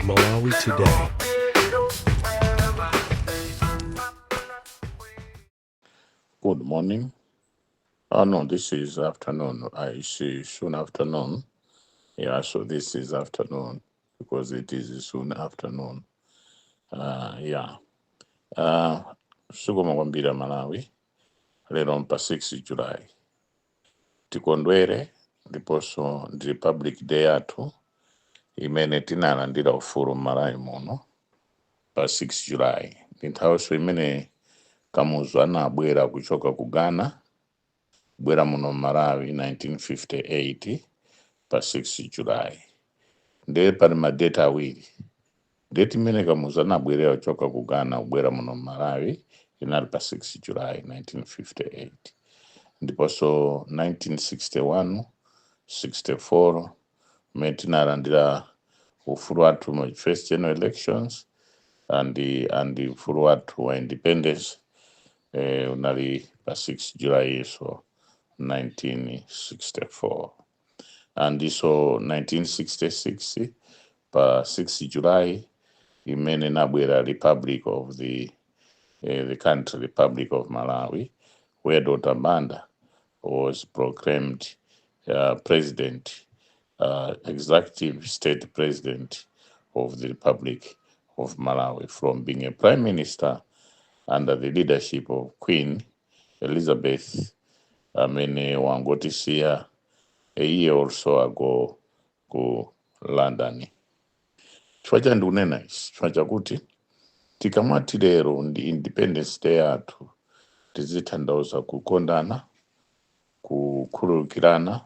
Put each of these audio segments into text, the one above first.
Malawi Today. Good morning. Oh no, this is afternoon. I see soon afternoon. Yeah, so this is afternoon because it is soon afternoon. Yeah. Sukuma kwambira Malawi. Lero mpa 6 July. Tikondwere ndiponso ndi Republic Day yathu imene tinalandira ufulu Malawi muno pa 6 July. Ndi nthawinso imene Kamuzu anabwera kuchoka ku Ghana bwera muno Malawi 1958 pa 6 July. Ndiye pali madeti awiri. Deti imene Kamuzu anabwerera kuchoka ku Ghana kubwera muno Malawi inali pa 6 July 1958. Ndiponso 1961, 64 mmene tinalandira ufulu wathu mu first general elections and ufulu wathu wa independence unali pa 6 July so 1964. And so 1966 pa 6 July imene nabwera Republic of the country Republic of Malawi, where Dr. Banda was proclaimed president, executive state president of the Republic of Malawi, from being a prime minister under the leadership of Queen Elizabeth amene wangotisiya a year or so ago ku London. Chifukwa cha ndikunena ichi, chifukwa chakuti tikamati lero ndi Independence Day yathu tizitanthauza kukondana, kukhululukirana,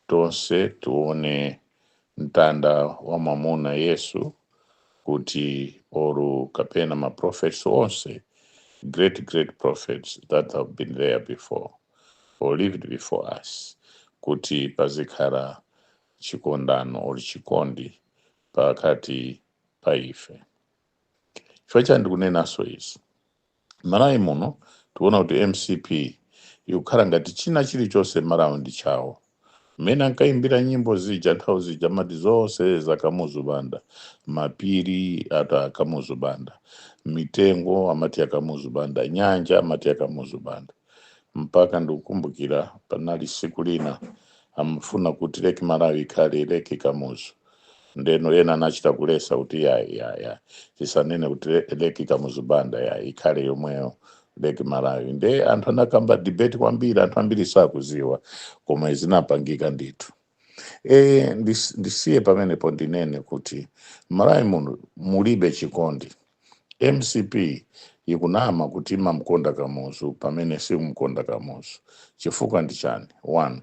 tonse tione mtanda wa mwamuna Yesu kuti oru kapena ma prophets onse, great prophets that have been there before or lived before us, kuti pazikhala chikondano or chikondi pakati pa ife. Chifukwa cha ndikunenanso izi, Malawi muno tiona kuti MCP ikukhala ngati china chilichonse Malawi ndi chawo. Mmene ankaimbira nyimbo zija nthawi zija mati zonse za Kamuzu Banda, mapiri ata Kamuzu Banda, mitengo amati ya Kamuzu Banda, nyanja amati ya Kamuzu Banda. Mpaka ndikukumbukira panali siku lina amafuna kuti leki Malawi ikhale leki Kamuzu. Ndeno yena anachita kulesa kuti ya tisanene kuti leki Kamuzu Banda ikhale yomweyo leki Malawi. Nde anthu anakamba debate kwambiri, anthu ambiri sakuziwa koma izinapangika ndithu. Ndisiye pamenepo ndinene kuti Malawi muno mulibe chikondi. MCP ikunama kuti imamkonda Kamuzu pamene simkonda Kamuzu. Chifukwa ndi chani? 1.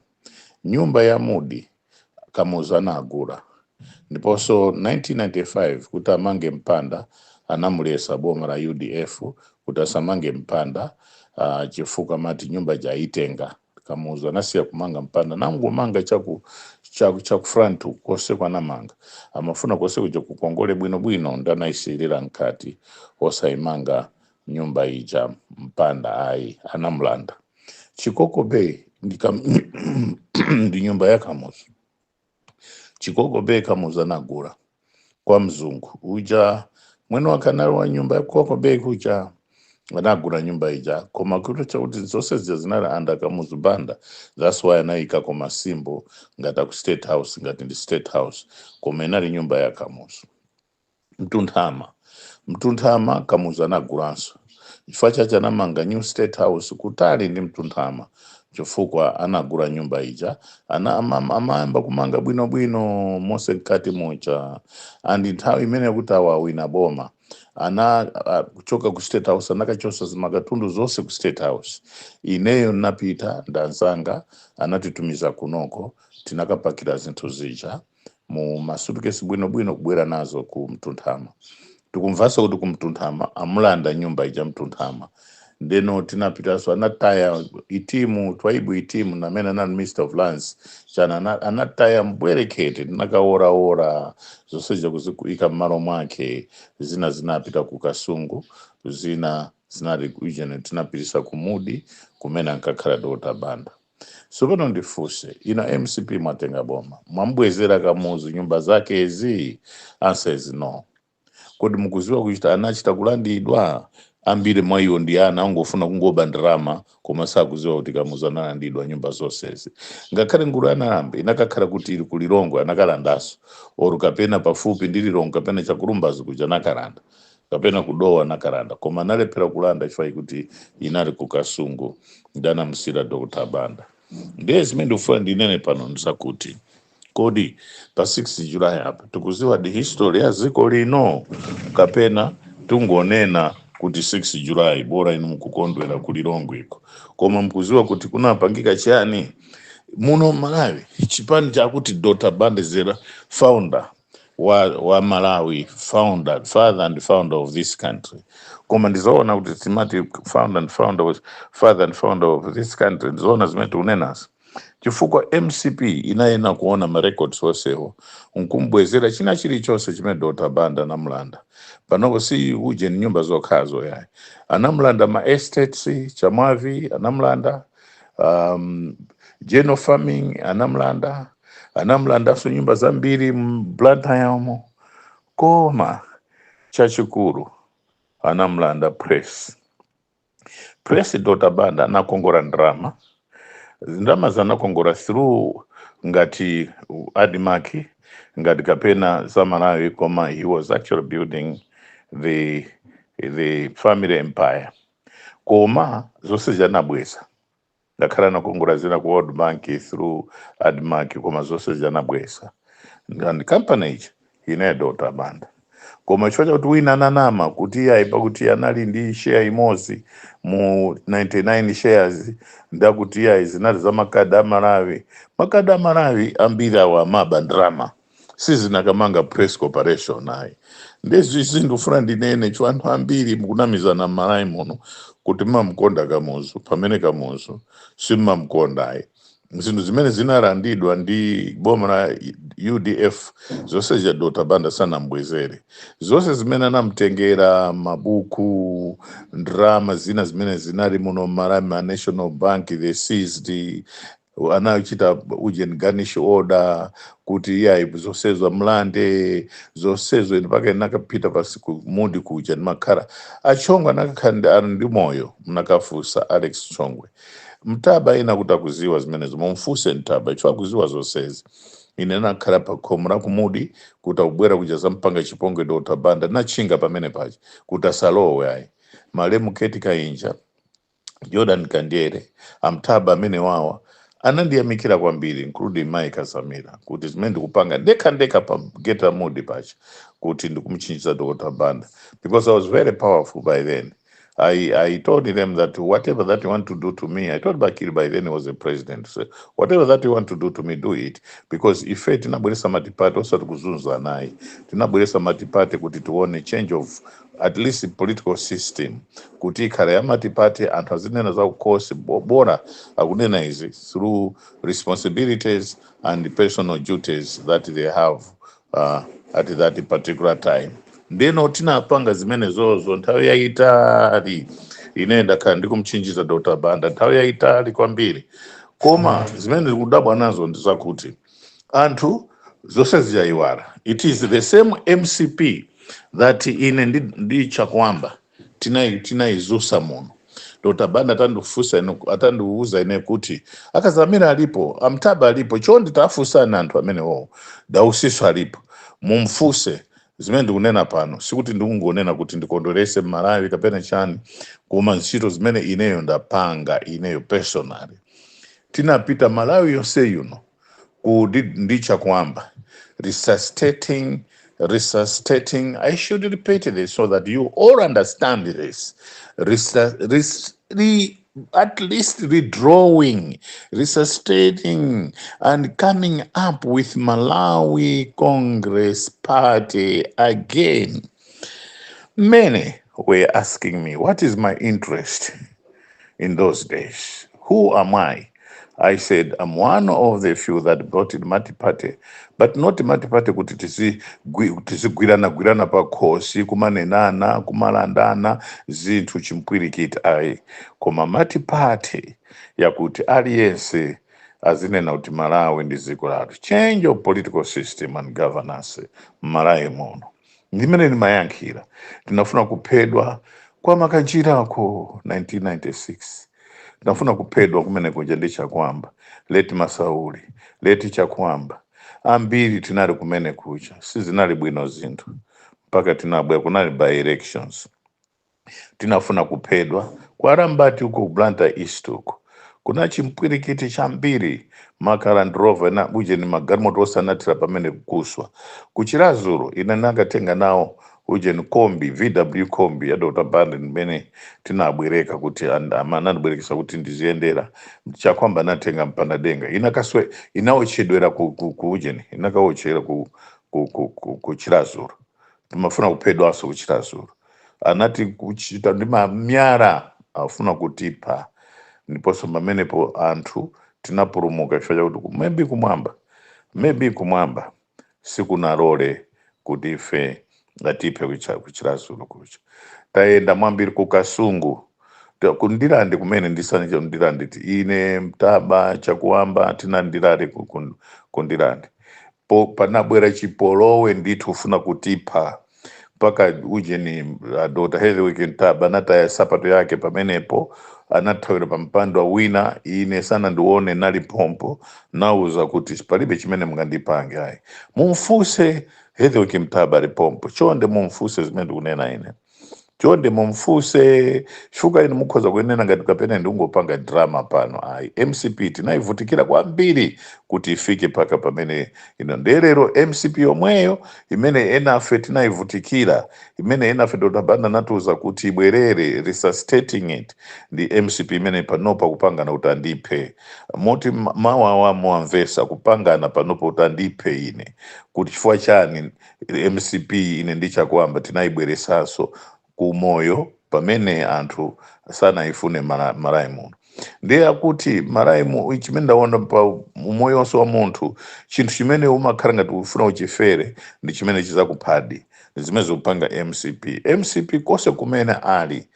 Nyumba ya Mudi Kamuzu anagula. Ndiponso 1995 kuti amange mpanda anamulesa boma la UDF kuti asamange mpanda chifukwa mati nyumba jaitenga. Kamuzu anasiya kumanga mpanda namangomanga chaku front kose kwanamanga. Amafuna kose kuja kukongole bwino ndanaisirira nkati osaimanga nyumba ija mpanda anamulanda. Chikoko Bay ndi nyumba ya Kamuzu. Chikoko Bay Kamuzu anagula kwa mzungu uja mwene wakanali wa nyumba ya Chikoko Bay kuja anagula nyumba ija koma kuti chakuti zonse zinali anda Kamuzu Banda. That's why anaika koma simbo ngata ku State House, ngati ndi State House koma inali nyumba ya Kamuzu. Mtunthama Kamuzu anagulanso. Chifukwa chache anamanga New State House kutali ndi Mtunthama chifukwa anagula nyumba ija amayamba kumanga bwino mose mkati mucha. Andi nthawi imene kuti awawina boma kuchoka ku State House anakachosa zimakatundu zonse ku State House. Ineyo napita ndanzanga anatitumiza kunoko tinakapakira zinthu zija mu masuitcase bwino kubwera nazo ku Mtunthama. Tikumvasa kuti ku Mtunthama amulanda nyumba ija Mtunthama. Ndeno tinapitaso anataya itimu twaibu itimu na mena na Minister of Lands chana anataya mbwerekete nakaora zoseja kuzikuika mmalo mwake zinapita ku Kasungu, zinali kuijene tinapitisa ku Mudi kumena nkakhala Dr. Banda. Sopano ndifuse ina MCP mwatenga boma mwambwezera kamuzu nyumba zake ezi, answer is no. Kodi mukuziwa kuchita anachita kulandidwa ambiri mwa iwo ndi ana angofuna kungoba ndirama koma sakuziwa kuti kamuzu analandidwa nyumba zonsezi. Ngakhale ngulu analambe inakakhala kuti ili kulilongwe anakalandaso oru kapena pafupi ndi Lilongwe kapena chakulumbazi kuja nakalanda kapena kudowa nakalanda koma analephera kulanda chifukwa kuti inali ku Kasungu ndanamusira Dr. Banda. Ndiye zimene ndikufuna ndinene pano ndisakuti kodi pa 6 July apa tikuziwa di history ya ziko lino kapena tungonena kuti 6 July bora inu mukukondwera ku Lilongwe iko, koma mkuziwa kuti kunapangika chani muno Malawi. Chipani chakuti Dr. Banda zera founder wa Malawi, father and founder of this country. Koma ndizoona kuti timati father and founder of this country ndizoona zimene unenas chifukwa MCP inayena kuona marecords onsewo nkumbwezera china chilichonse chimene Dr. Banda anamulanda panopo si uje ni nyumba zokhazo yayi anamulanda ma estates Chamwavi anamulanda general farming anamulanda so nyumba zambiri Blantyre koma chachikulu anamulanda press Dr. Banda anakongora ndrama zanakongora through ngati Adimaki ngati kapena za Malawi koma he was actually building the family empire koma zonse janabweza ndakhala nakongora zina ku World Bank through Adimaki koma zonse janabweza and company ine Dr. Banda koma chifukwa kuti wina ananama kuti yaipa kuti anali ndi share imozi mu 99 shares ndakuti yayi zinali za makada Malawi ambiri awa mabandrama sizinakamanga press corporation ayi ndezi zindufuna ndinene chwantu ambiri mukunamizana Malawi muno kuti mamkonda kamuzu pamene kamuzu simamkonda ayi zinthu zimene zinalandidwa ndi boma la UDF zonse ja Dr. Banda sanambwezere zonse zimene anamtengera mabuku ndrama zina zimene zinali muno Malawi National Bank they seized anachita uje garnish order kuti yayi zosezo mlande zosezo mpaka nakapita pasiku mudi kuja makhala achongwa nakakhanda ndi moyo mnakafusa Alex Chongwe Mtaba ina kutakuziwa zimenezo mumfuse Mtaba chwa kuziwa zosezi ine nakhala pa komra kumudi kutabwera kujaza mpanga chipongwe Dr. Banda nachinga pamene pachi kutasalowe ayi malemu Keti Kainja Jordan Kandiere Amtaba amene wawa anandiyamikira kwambiri including Mike Samira kuti zimene ndikupanga ndeka pa geta mudi pachi kuti ndikumuchinjiza Dr. Banda because I was very powerful by then. I told them that whatever that you want to do to me, I told Bakiri by then he was the president. So whatever that you want to do to me, do it. Because if it tinabweresa matipate also tukuzunza naye. Tinabweresa matipate kuti tuone change of at least the political system. Kuti kare ya matipate anthu azinena za ukosi bora akunena izi through responsibilities and personal duties that they have at that particular time. Ndeno tinapanga zimene zozo nthawi yaitali inenda kandi ndikumchinjiza Dr. Banda nthawi yaitali kwambiri koma zimene ndikudabwa nazo ndizakuti anthu zonse zijayiwala. It is the same MCP that ine ndi chakwamba tinaizusa muno Dr. Banda atandiuza ine kuti akazamira alipo Amtaba alipo chondi tafusana anthu amene wo dausiso alipo mumfuse zimene ndikunena pano sikuti ndikungonena kuti ndikondwerese Malawi kapena chani koma ntchito zimene ineyo ndapanga ineyo personally tinapita Malawi yonse yuno kudi ndicha kwamba resuscitating I should repeat this so that you all understand this at least redrawing, resuscitating and coming up with Malawi Congress Party again. Many were asking me, what is my interest in those days? Who am I? I said, I'm one of the few that brought in Mati Party, but not Mati Party kuti gwirana pa khosi kumanenana kumalandana zinthu chimpwirikiti ayi koma Mati Party yakuti aliyense azinena kuti Malawi ndi dziko lathu. Change of political system and governance m'Malawi muno ndimene ndimayankhira. Tinafuna kuphedwa kwa Makanjirako 1996, tinafuna kuphedwa kumene kuja ndi Chakwamba, leti Masauli, leti Chakwamba, ambiri tinali kumene kuja, sizinali bwino zinthu mpaka tinabwera kunali by elections. Tinafuna kuphedwa kwa Arambati uko Blantyre East uko kuna chimpwirikiti chambiri Land Rover na uje ni magalimoto osanatira pamene kukuswa kuchilazuro ine nangatenga nawo uje ni kombi VW kombi ya Dr. Banda nimene tinabwereka kuti amananibwerekesa kuti ndiziyendera Chakwamba natenga mpanadenga inakaswe inaochedwera ku ujeni inakaochera ku chilazuro. Timafuna kuphedwa aso ku chilazuro anati kuchita ndi mamyara afuna kutipa ndiponso pamenepo anthu tinapulumuka chifukwa chakuti maybe kumwamba sikunalole kuti ife ngatipe kuchilazuro kucha. Tayenda mwambiri ku Kasungu kundilande kumene ndisanje ndilande ine Mtaba Chakwamba tinandilale kundilande panabwera chipolowe ndithu ufuna kutipa mpaka uje ni Dr. Hedwig Mtaba anataya sapato yake pamenepo anathawira pa mpando wa wina ine sana ndione nali pompo nauza kuti palibe chimene mungandipange ayi mumfuse Hedwig Mtaba ali pompo chonde mumfuse zimene ndikunena ine chonde mumfuse shuka ine mukhoza kuyenera ngati kapena ndingopanga drama pano ayi MCP tinaivutikira kwambiri kuti ifike paka pamene ino ndelero MCP yomweyo imene enafe tinaivutikira imene enafe Dr. Banda natuza kuti ibwerere resuscitating it ndi MCP imene panopa kupangana utandiphe moti mawawa muamvesa kupangana panopa utandiphe ine kuti chifukwa chani MCP ine ndi Chakwamba tinaibweresaso kumoyo pamene anthu sana ifune Malawi muno ndiye kuti Malawi chimene ndaona pa umoyo wonse wa munthu chinthu chimene umakhala ngati ufuna uchifere ndi chimene chizakuphadi zimene zikupanga MCP kose kumene ali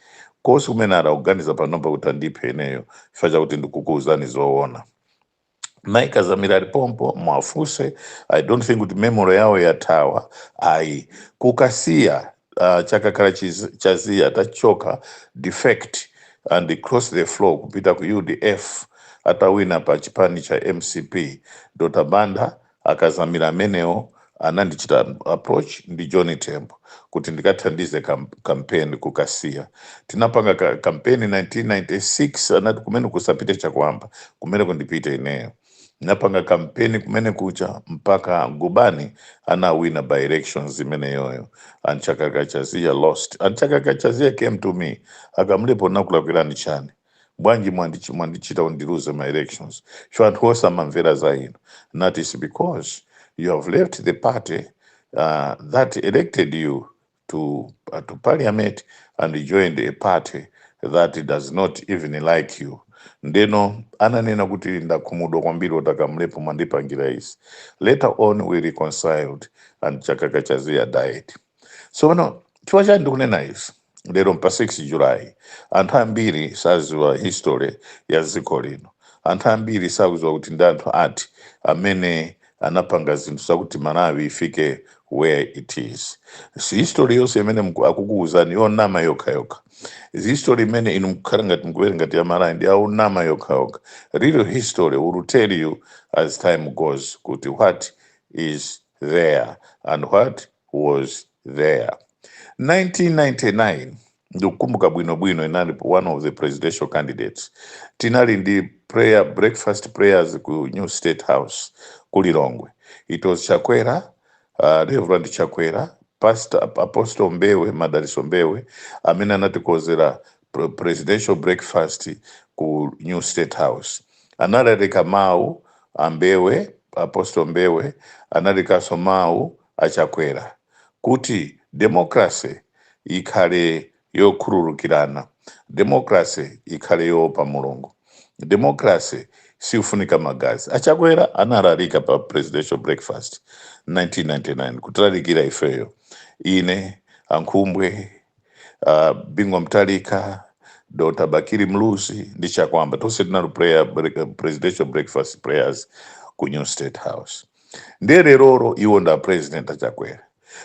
akuganiza panopa kuti andiphe ineyo chifukwa chakuti ndikukuwuzani zoona. Mike Azamira pompo mwafuse I don't think kuti memory yawo yathawa ayi kukasiya chakakhala chaziya tachoka defect and cross the floor kupita ku UDF atawina pa chipani cha MCP. Dr. Banda akazamira amenewo anandichita approach ndi John Tembo kuti ndikathandize campaign kukasiya. Tinapanga campaign 1996 anati kumene kusapite Chakwamba kumene kundipite ineyo. Napanga campaign kumene kucha mpaka Gubani anawina by elections zimene yoyo and Chaka Chazia lost and Chaka Chazia came to me akamlepo nakulakwirani chani bwanji mwandichita undiruze my elections so anthu osamamvera za ino that is because you have left the party that elected you to parliament and joined a party that does not even like you. Ndeno ananena kuti ndakhumudwa kwambiri otakamlepo mwandipangira isi. Later on we reconciled and Chaka Chazia died. So no chifukwa chani ndikunena isi lero pa 6 July anthu ambiri saziwa history ya dziko lino anthu ambiri sakuziwa kuti ndi anthu ati amene anapanga zinthu zakuti Malawi ifike where it is. Si history yonse imene akukuwuzani yonama yokha history imene inu mukhala ngati mkuwere ngati ya Malawi ndi aunama yokha real history will tell you as time goes kuti what is there and what was there. 1999 ndikukumbuka bwino inali one of the presidential candidates tinali ndi breakfast prayers ku New State House kulilongwe. It was Chakwera, Reverend Chakwera, Pastor Apostle Mbewe Madaliso Mbewe amene anatikozera presidential breakfast ku New State House. Analalika mawu Ambewe Apostle Mbewe analikaso mawu achakwera kuti democracy ikhale yokhululukirana, democracy ikhale yopa Mulungu, democracy siufunika magazi. Achakwera analalika pa presidential breakfast 1999 kutalalikira ifeyo ine Ankhumbwe Bingwa Mtalika Dr. Bakiri Mlusi ndichakwamba tose tinali presidential breakfast prayers ku New State House. Ndereroro iwo nda president achakwera.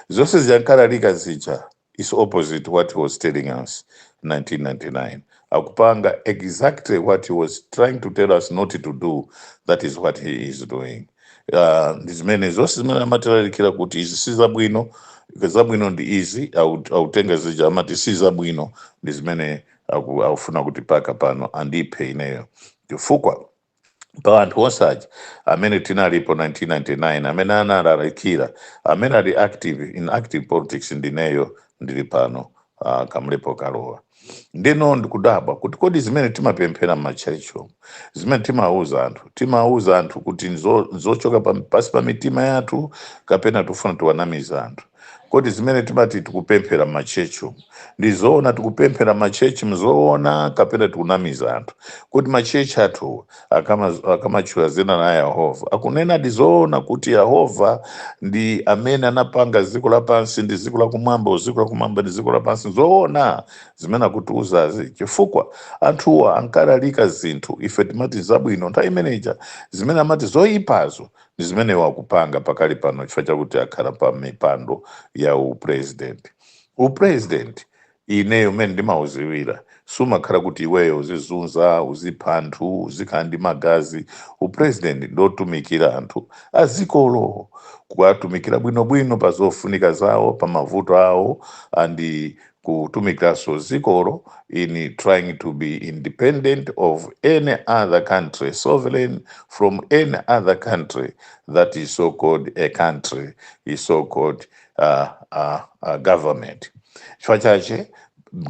Zose zijankalalika zija is opposite what he was telling us 1999. Akupanga exactly what he was trying to tell us not to do, that is what he is doing. Zimene zose zimene amatalalikira kuti izi si zabwino, zabwino ndi izi autenga zija amati si zabwino ndi zimene akufuna kuti paka pano andiphe ineyo chifukwa pa anthu onse amene tinalipo 1999 amene analalikira amene ali in active politics ndineyo ndili pano kamlepo kalowa. Ndino ndikudabwa kuti kodi zimene timapemphera m'machecho zimene timauza anthu kuti nzochoka pasi pa mitima yathu kapena tufuna tiwanamiza anthu. Kodi zimene timati tikupemphera m'machecho ndizoona tikupemphera m'machechi mzoona kapena tikunamiza anthu. Kuti machechi athu akamachula zina la Yehova akunena ndizoona kuti Yehova ndi amene anapanga dziko lapansi ndi dziko lakumwamba, dziko lakumwamba ndi dziko lapansi, nzoona zimene akutiuzazi chifukwa anthuwa ankalalika zinthu ife timati zabwino nthawi imeneja, zimene amati zoyipazo ndi zimene wakupanga pakali pano chifukwa chakuti akhala pa mipando ya upresident. Ineyo mene ndimauziwira sumakhala kuti iweyo uzizunza uzipha anthu uzikhala ndi magazi. Upresident ndotumikira anthu azikolo kuwatumikira bwinobwino pa zofunika zawo pa mavuto awo andi kutumikiranso zikolo in trying to be independent of any other country, sovereign from any other country that is so called a country, is so called government. Chifukwa chache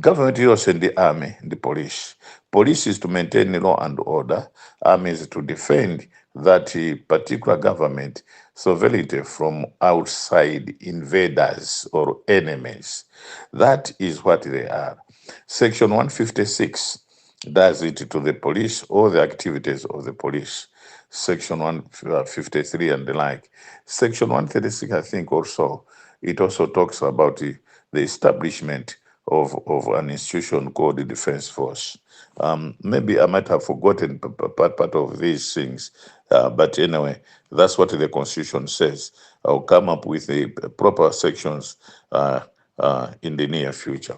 government yonse ndi army ndi police. Police is to maintain law and order. Army is to defend that particular government sovereignty from outside invaders or enemies. That is what they are. Section 156 does it to the police, all the activities of the police. Section 153 and the like. Section 136, I think also, it also talks about the establishment of an institution called the Defense Force. Maybe I might have forgotten part of these things, but anyway, that's what the Constitution says. I'll come up with the proper sections in the near future.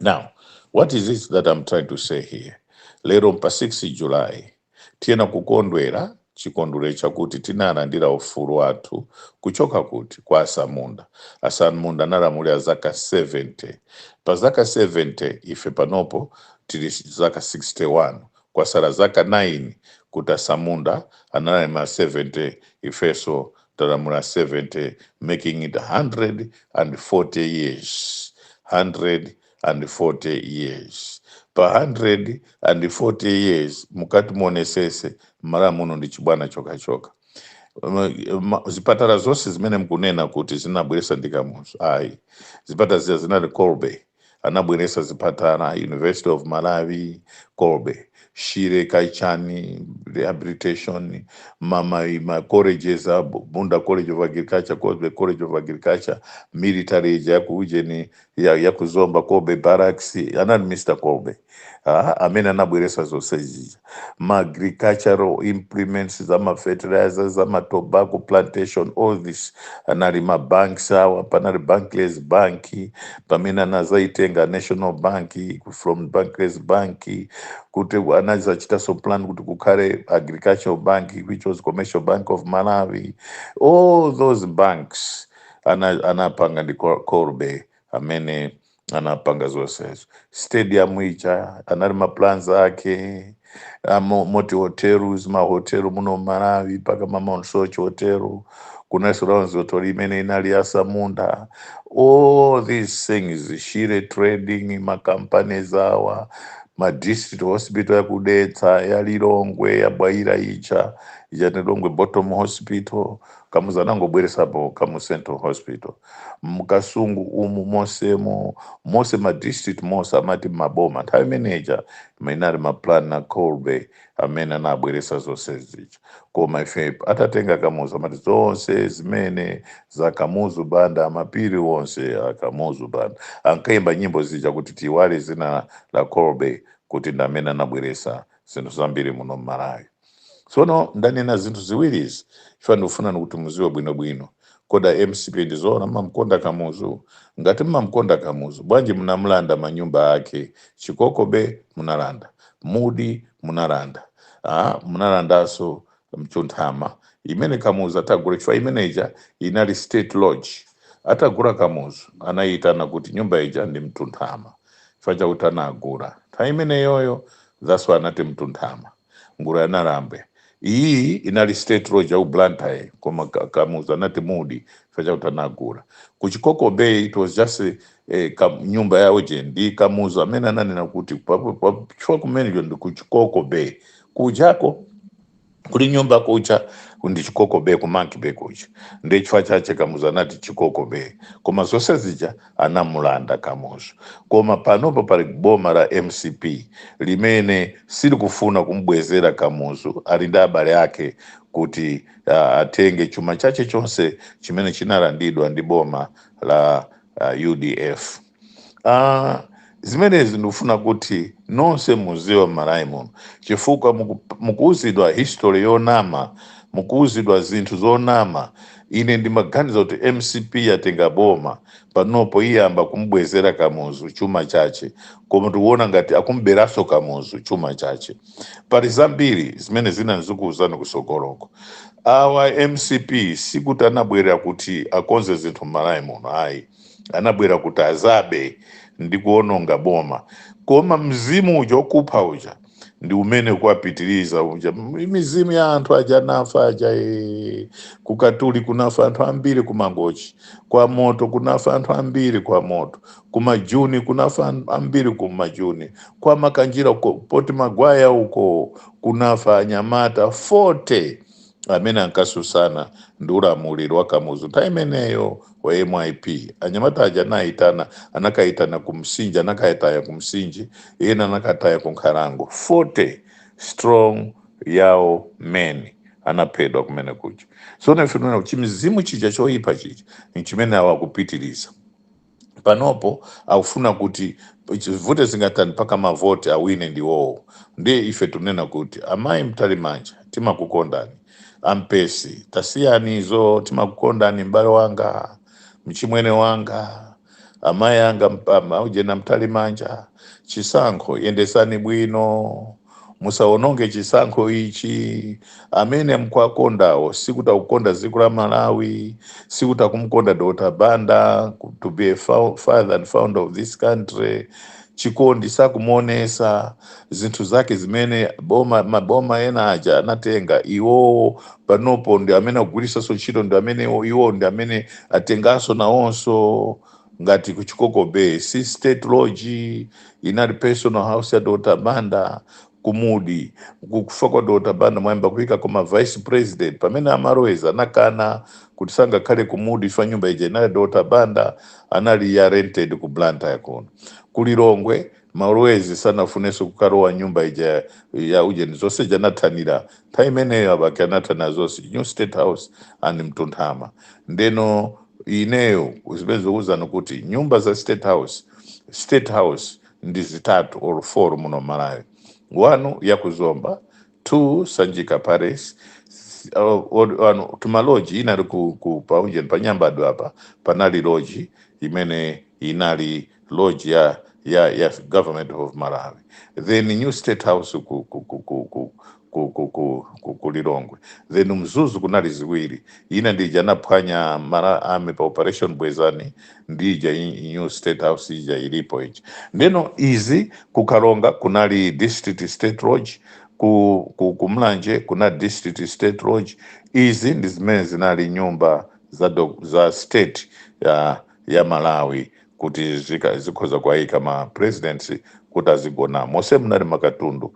Now, what is it that I'm trying to say here? Lero pa 6 July, tiena kukondwera chikondwere chakuti tinalandira ufulu wathu kuchoka kuti kwa Asamunda. Asamunda analamulira zaka 70. Pa zaka 70 ife panopo tili zaka 61. Kwa sala zaka 9 kuti Asamunda analamula 70 ifeso talamula 70, making it 140 years. 140 years. Pa 140 years mukati muonesese mara muno ndi chibwana choka. Zipatala zonse zimene mkunena kuti zinabweresa ndikamuso ayi. Zipatala zinali Kolbe anabweresa zipatala, University of Malawi, Kolbe, Shire Kaichani rehabilitation, ma colleges, Bunda College of Agriculture, Kolbe College of Agriculture, military ya kuzomba Kolbe Barracks, anani Mr. Kolbe. Amene anabweresa zonse zija. Ma agricultural implements, zama fertilizers, zama tobacco plantation, all this. Anali ma banks awa, panali Bankless Banki, pamene anazaitenga National Banki, from Bankless Banki, kuti anaza chitaso plan kuti kukhale Agricultural Bank, which was Commercial Bank of Malawi. All those banks anapanga ndi Kolbe amene anapanga zonsezo. Stadium ija anali maplans ake, moti hotels, mahotelu muno Malawi paka Mount Sochi hotelu, kuna surrounds hotel imene inali Asamunda. All these things, Shire trading, ma companies awa, ma district hospital ya Kudetsa, ya Lilongwe, ya Bwaira ija, Lilongwe Bottom Hospital, kamuza nangobweresapo kamu Central Hospital. Mkasungu umu mose ma district mose amati maboma nthawi imeneja mainali maplan na Colby amene anabweresa zonse zicho. Koma ife atatenga kamuzu amati zonse zimene za Kamuzu Banda amapiri wonse a Kamuzu Banda ankaimba nyimbo zija kuti tiwale zina la Colby kuti ndamene anabweresa zinthu zambiri muno m'Malawi. Tsono ndanena zinthu ziwirizi ife ndikufuna kuti muziwe bwinobwino koda MCP ndizoona mmamkonda Kamuzu. Ngati mmamkonda Kamuzu bwanji munamulanda manyumba ake Chikokobe munalanda, Mudi munalanda, munalandaso Mchunthama imene Kamuzu atagula chifukwa imeneja inali State Lodge. Atagula Kamuzu anayitana kuti nyumba ija ndi Mchunthama chifukwa chakuti anagula nthawi imeneyoyo, that's why anati Mchunthama ngula yanalambe. Iyi inali State Lodge au Blantyre koma Kamuzu anati Mudi chifukwa chakuti anagula. Ku Chikokobe it was just nyumba yawo je ndi Kamuzu amene ananena kuti chifukwa kumeneyo ndi ku Chikokobe kujako kuli nyumba kucha ndi Chikokobe ku Monkey Bay kucha ndi chifukwa chache Kamuzu anati Chikokobe, koma zonse zija anamulanda Kamuzu. Koma panopo pali boma la MCP limene sili kufuna kumbwezera Kamuzu, ali ndi abale ake kuti atenge chuma chache chonse chimene chinalandidwa ndi boma la UDF. Zimenezi ndikufuna kuti nonse muziwe m'Malawi muno chifukwa mukuuzidwa history yonama, mukuuzidwa zinthu zonama. Ine ndimaganiza kuti MCP yatenga boma panopo iyamba kumbwezera Kamuzu chuma chache, koma tikuona ngati akumberaso Kamuzu chuma chache. Pali zambiri zimene zina nzikuuzani kusokoloko. Awa MCP sikuti anabwera kuti akonze zinthu m'Malawi muno, ayi, anabwera kuti azabe ndi kuononga boma. Koma mzimu uja okupha uja ndi umene kuwapitiriza uja. Mizimu ya anthu aja nafa aja, ku Katuli kunafa anthu ambiri, ku Mangochi kwa moto kunafa anthu ambiri kwa moto, ku Majuni kunafa ambiri ku Majuni, kwa Makanjira Poti Magwaya uko kunafa anyamata 40 amene ankasusana ndi ulamuliro wa Kamuzu nthawi imeneyo wa MIP. Anyamata aja anakaitana ku Msinji, anakayataya ku Msinji, ena anakataya ku Nkhalango. 40 strong yawo men anaphedwa kumene kuja. So nefununa chimizimu chija choyipa chija nchimene awakupitiriza. Panopo akufuna kuti vute zingatani mpaka mavoti awine ndiwowo. Ndiye ife tunena kuti amayi Mtalimanja timakukondani, Ampesi tasiyanizo timakukondani, m'bale wanga, mchimwene wanga, amayi anga uje na Mtalimanja. Chisankho yendesani bwino, musaononge chisankho ichi. Amene mkwakondawo sikuti akukonda dziko la Malawi, sikuti akumkonda Dr. Banda to be a father and founder of this country. Chikondi sakumuonesa zinthu zake zimene maboma ena aja anatenga. Iwo panopo ndi amene akugwiritsa ntchito, ndi amene iwo ndi amene atengaso nawonso. Ngati ku Chikokobe si State Lodge, inali personal house ya Dr. Banda. Kumudi kufa kwa Dr. Banda mwamba kuika koma vice president pamene amaroweza nakana kuti sangakhale Kumudi fa nyumba ija inali Dr. Banda, anali ya rented ku Blantyre kuno. Kulilongwe Marowezi sanafuneso kukarowa nyumba ija ya ujeni zonse janathanira nthawi imeneyo abake anathana zonse New State House and Mtunthama. Ndeno ineyo zibezouzana kuti nyumba za State House ndi zitatu or 4 muno Malawi. 1 ya Kuzomba, 2 Sanjika Paris, tumaloji inali ku paunje panyambadwe apa panali loji imene inali loji ya government of Malawi. Then New State House ku Lilongwe. Then Mzuzu kunali ziwiri, ina ndija naphwanya Mara Army pa Operation Bwezani, ndija New State House ija ilipo ichi. Ndeno izi kukalonga kunali District State Lodge, ku Mlanje kuna District State Lodge. Izi ndi zimene zinali nyumba za state ya Malawi kuti zikhoza kuayika ma presidency kuti azigona. Mose munali makatundu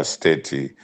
state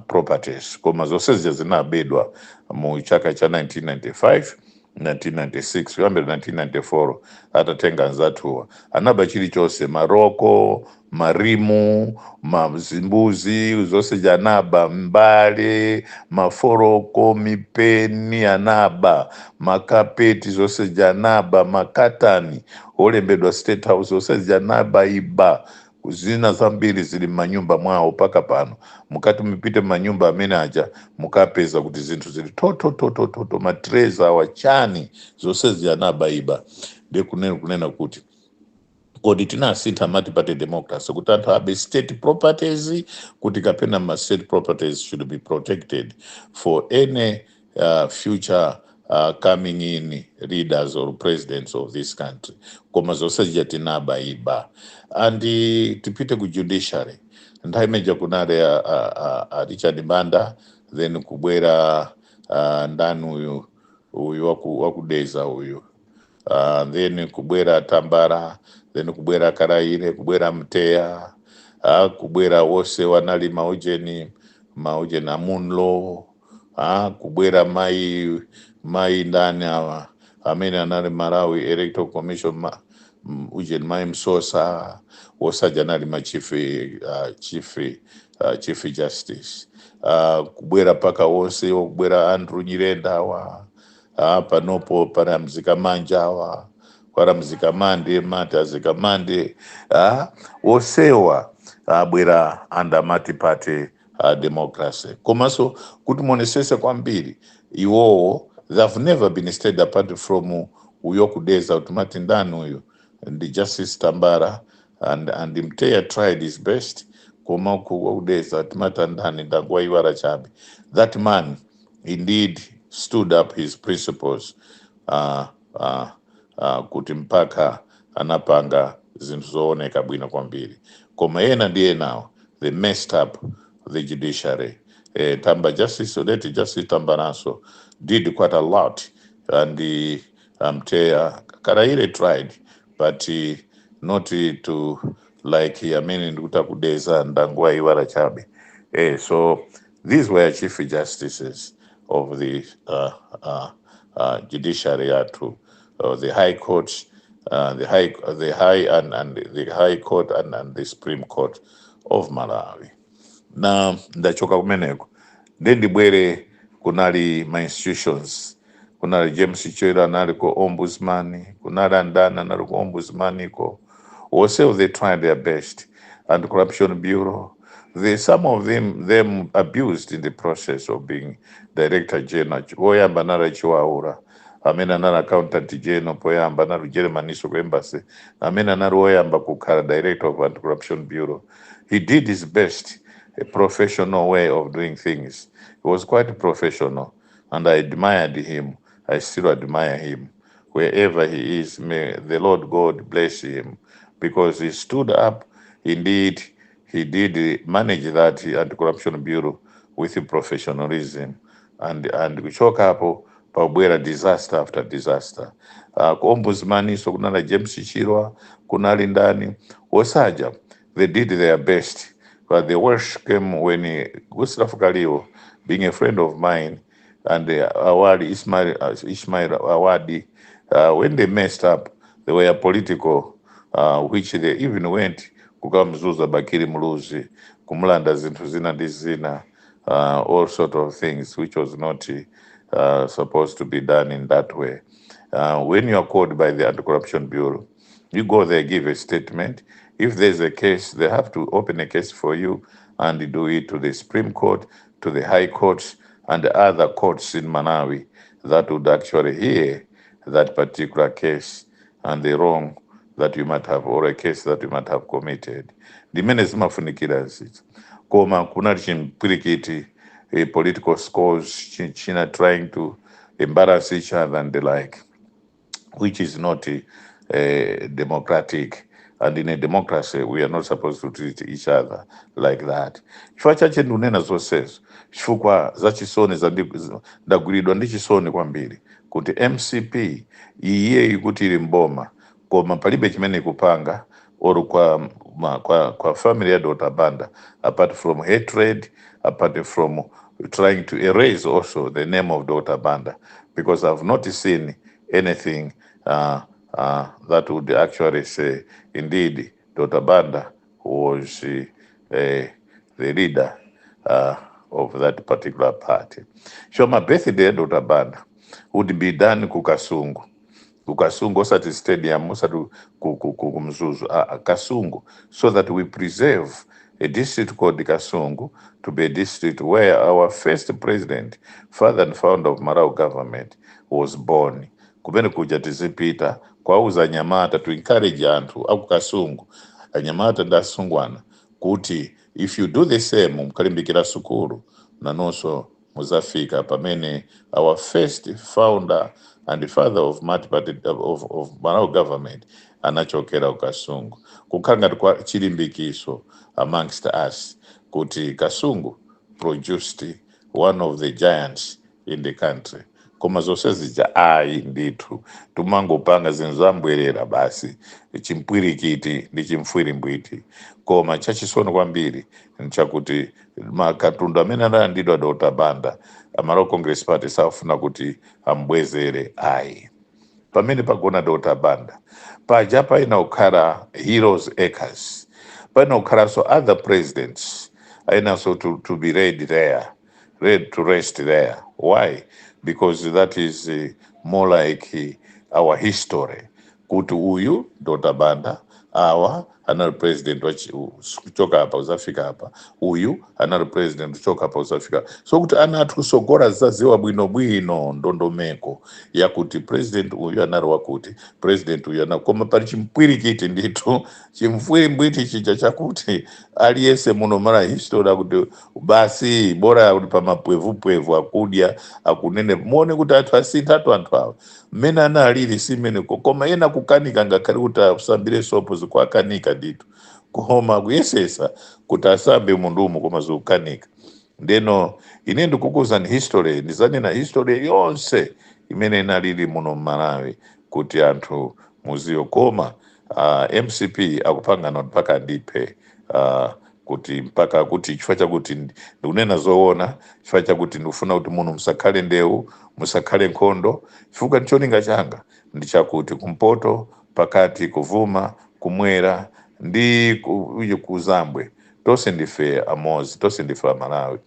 properties koma zonse zija zinabedwa mu chaka cha 1995 1996 kuyambira 1994 atatenga nzathuwa anaba chilichonse maroko marimu mazimbuzi zonse janaba mbale maforoko mipeni anaba makapeti zonse janaba makatani olembedwa State House zonse janaba iba zina zambiri zili manyumba mwawo paka pano mukati mupite manyumba amene aja mukapeza kuti zinthu zili toto matreza wachani zonse zijanaba iba de kunena kuti kodi tinasintha mati pate democracy kuti anthu abe state properties kuti kapena ma state properties should be protected for any future coming in leaders or presidents of this country koma zonse zija tinaba iba and tipite ku judiciary nthawi imeja kunali Richard Banda then kubwera ndani uyu wakudeza uyu then kubwera Tambara then kubwera Karaire kubwera Mteya kubwera wose wanali maujeni Amunlo kubwera mai ndani awa amene anali Malawi Electoral Commission ujeni Mai Msosa wosaja nali ma chief justice kubwera paka wose kubwera Andrew Nyirenda wa panopo para Mzikamanja wa para Mzikamande mati Azikamande wosewa abwera andamati pate democracy komanso kuti muonesese kwambiri iwowo they've never been stayed apart from uyokudeza utumati ndani uyu the Justice Tambara and Mteya tried his best koma kudeza utumata ndani ndangwa iwara chabe that man indeed stood up his principles kuti mpaka anapanga zinthu zooneka bwino kwambiri koma yena ndiye now they messed up the judiciary Tamba Justice Odeti Justice Tambaranso did quite a lot and Mteya Karaire tried but not to like amene ndikuta kudeza ndangwa iwara chabe so these were chief justices of the judiciary the high court the high court and the Supreme Court of Malawi na ndachoka kumeneko ndibwere kunali ma institutions kunali James Chwera analiko ombudsman kunali Andana analiko ombudsman ko wose they tried their best and Corruption Bureau some of them abused in the process of being Director General oyamba nala Chiwaura amene anali Accountant General poyamba nali Germaniso ku embassy amene anali oyamba kukhala Director of Anti-Corruption Bureau. He did his best, a professional way of doing things. He was quite professional and I admired him. I still admire him. Wherever he is, may the Lord God bless him because he stood up. Indeed, he did manage that Anti-Corruption Bureau with professionalism and kuchoka hapo pabwera disaster after disaster. Ombudsman so kunala James Chirwa kunali ndani wosaja they did their best but the worst came when Gustavo Kalio, being a friend of mine, and Awadi Ismail Awadi when they messed up they were political which they even went kukamzuza Bakiri Muluzi kumulanda zinthu zina ndizina all sort of things which was not supposed to be done in that way. When you are called by the Anti-Corruption Bureau, you go there, give a statement. If there's a case, they have to open a case for you and do it to the Supreme Court, to the High Courts, and other courts in Malawi that would actually hear that particular case and the wrong that you might have, or a case that you might have committed. Dimene zimafunikira zithu. Koma kunali chimpirikiti political scores, China trying to embarrass each other and the like, which is not democratic. And in a democracy, we are not supposed to treat each other like that. Chifukwa chache ndunena zonsezo, chifukwa zachisoni ndagwiridwa ndi chisoni kwambiri kuti MCP iye ikuti ili mboma koma palibe chimene ikupanga or kwa family ya Dr. Banda, apart from hatred, apart from trying to erase also the name of Dr. Banda, because I've not seen anything that would actually say, indeed, Dr. Banda was the leader of that particular party. So my birthday, Dr. Banda, would be done kukasungu. Kukasungu osati stadium, osati kumzuzu, Kasungu, so that we preserve a district called Kasungu to be a district where our first president, father and founder of Marau government, was born. Kumene kuja tizipita kwauza Anyamata to encourage anthu aku Kasungu, Anyamata ndasungwana kuti if you do the same mukalimbikira sukulu nanonso muzafika pamene our first founder and the father of Marau government anachokera ku Kasungu. Kukhala kwa chilimbikiso amongst us kuti Kasungu produced one of the giants in the country. Koma zonse zija ayi ndithu tumangopanga zinthu zambwerera basi chimpwirikiti ndi chimfwirimbwiti. Koma chachisono kwambiri nchakuti makatundu amene analandidwa Dr. Banda Marau Congress Party safuna kuti ambwezere ayi. Pamene pagona Dr. Banda paja painakhala Heroes Acres, painakhala so other presidents ainaso to be ready to rest there. Why? Because that is more like our history. Kuti uyu Dr. Banda awa anali president kuchoka hapa uzafika hapa, uyu anali president kuchoka hapa uzafika, so kuti anathu kusogora zaziwa bwino bwino ndondomeko yakuti president uyu anali wakuti, president uyu anali, koma pali chimpwirikiti ndithu chimfwirimbwiti chija chakuti aliyese muno mara history akuti basi bora kuti pamapwevupwevu akudya akunene muone kuti athu asintatu anthu awa mmene analili simeneko, koma ena kukanika ngakhale kuti asambire sopo zikwakanika ndithu, koma kuyesesa kuti asambe mundumu koma zikukanika. Ndeno ine ndikukuzani history, ndizanena history yonse imene inalili muno Malawi kuti anthu muziyo. Koma MCP akupangana mpaka ndipe kuti mpaka kuti chifukwa chakuti ndikunena zoona, chifukwa chakuti ndikufuna kuti muno musakhale ndewu, musakhale nkhondo, chifukwa cholinga changa ndichakuti kumpoto, pakati, kuvuma, kumwera ndi kuzambwe tonse ndife amozi, tonse ndife Amalawi.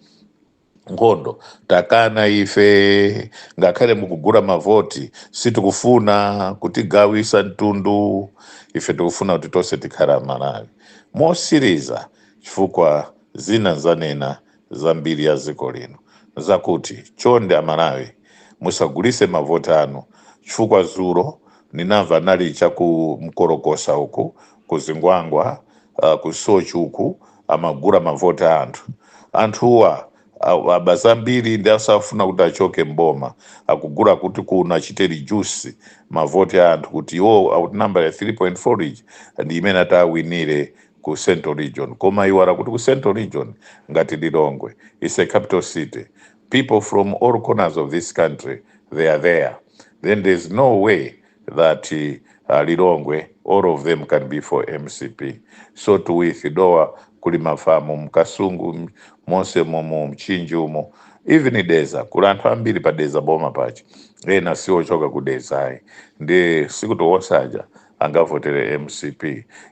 Nkhondo takana ife ngakhale mukugula mavoti sitikufuna kutigawisa mtundu, ife tikufuna kuti tonse tikhala Amalawi mosiriza, chifukwa zina zanena zambiri ya ziko lino zakuti chonde Amalawi musagulise mavoti anu, chifukwa zulo ninamva nali chakumkorokosa uku kuzingwangwa kusochi uku amagula mavoti anthuwa abazambiri ndi asafuna kuti achoke mboma akugula kuti kuna achite reduce mavoti anthu kuti outnumber ya 3.4 region ndi imene atawinire ku Central Region. Koma iwala kuti ku Central Region ngati Lilongwe is a capital city, people from all corners of this country they are there, then there's no way that Lilongwe all of them can be for MCP. So to withdraw kuli mafamu mkasungu monse momo mchinji umo, even deza kula anthu ambiri pa deza boma pachi ena siochoka ku deza ndi sikutowosaja angavotere MCP.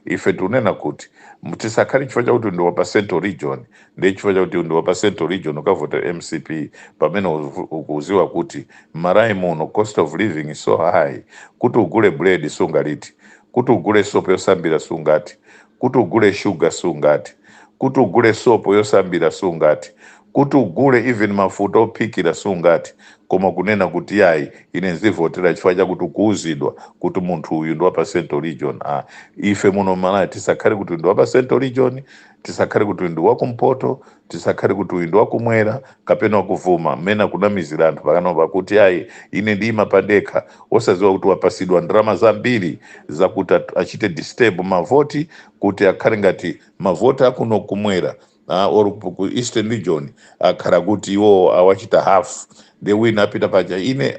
Ife tunena kuti mutisakhali chifukwa chakuti ndi wapa Central Region ndi chifukwa chakuti ndi wapa Central Region ukavotere MCP pamene ukuziwa kuti Malawi muno cost of living is so high kuti ugule bread sungaliti, kuti ugule sopo yosambira sungati, kuti ugule sugar sungati, kuti ugule sopo yosambira sungati, kuti ugule even mafuta ophikira sungati, koma kunena kuti yayi ine nzivotera chifukwa chakuti kuuzidwa kuti munthu uyu ndi wapa Central Region. Ife muno Malawi tisakhale kuti ndi wapa Central Region, tisakhale kuti ndi wakumpoto, tisakhale kuti uyu ndi wakumwera kapena wakuvuma mmene akunamizira anthu pakanopa kuti yayi ine ndiyima padekha osaziwa kuti wapasidwa ndalama zambiri zakuti achite disturb mavoti kuti akhale ngati mavoti akuno kumwera or ku Eastern Region akhala kuti iwo awachita half the win apita paja ine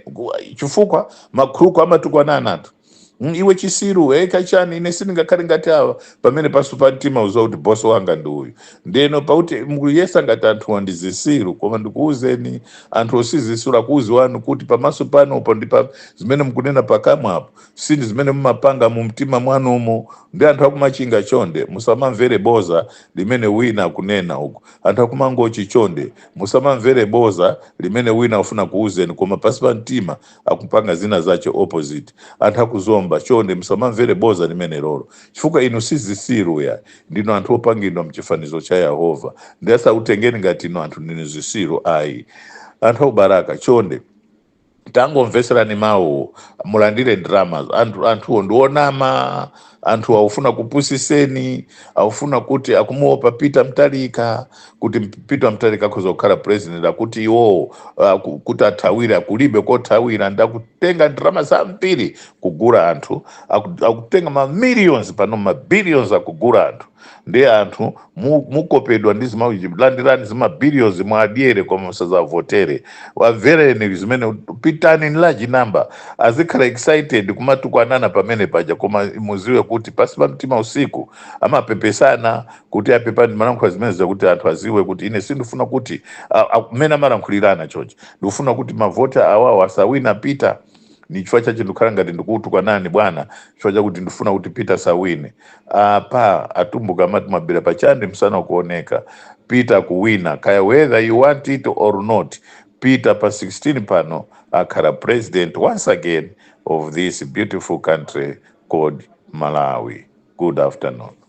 chifukwa makhuluku amatukwana anthu Iwe Chisiru kachani ine sindingakhale ngati awa pamene paso pa mtima uziwa kuti bosi wanga ndi uyu. Ndeno pauti mukuyesa ngati anthu wandizisiru, koma ndikuwuzeni anthu osizisira kuuzi wanu kuti pamaso panopo ndi pa zimene mukunena pakamwa apo sindi zimene mumapanga mu mtima mwanumo. Ndi anthu akumachinga chonde musamamvere boza limene wina akunena uko. Anthu akumangochi chonde musamamvere boza limene wina ufuna kuuzeni, koma pasi pa mtima akupanga zina zache opposite. Anthu akuzomba chonde musamamvere boza limene lolo, chifukwa inu sizisiru ya ndino anthu opangidwa mchifanizo cha Yehova. Ndiyasa utengeni ngati ino anthu ndinu zisiru ayi. Anthu akubaraka chonde tangomveserani mawu, mulandire dramas. Anthu ndionama, anthu aufuna kupusiseni, aufuna kuti akumuopa Peter Mutharika, kuti Peter Mutharika kuzokhala president, akuti iwo kuti athawire akulibe kothawira, ndakutenga drama zambiri kugura anthu, akutenga ma millions pano ma billions akugura anthu. Ndi anthu mukopedwa ndi zimalandirani zima billions mwadyere koma musazavotere. Wamvereni zimene pitani ni large number azikhala excited kumatukwanana pamene paja, koma muziwe kuti pasi pa mtima usiku amapepesana kuti apepani malankhula zimene zakuti anthu aziwe kuti ine sindifuna kuti amene amalankhulirana chochi ndikufuna kuti mavota awawo asawina Peter. Ni chifukwa chache ndikhala ngati ndikutukwanani bwana, chifukwa chakuti ndifuna kuti Peter sawine. Pa atumbuka amati mabira pachande msana kuoneka Peter kuwina, kaya whether you want it or not. Peter pa 16 pano akhala president once again of this beautiful country called Malawi. Good afternoon.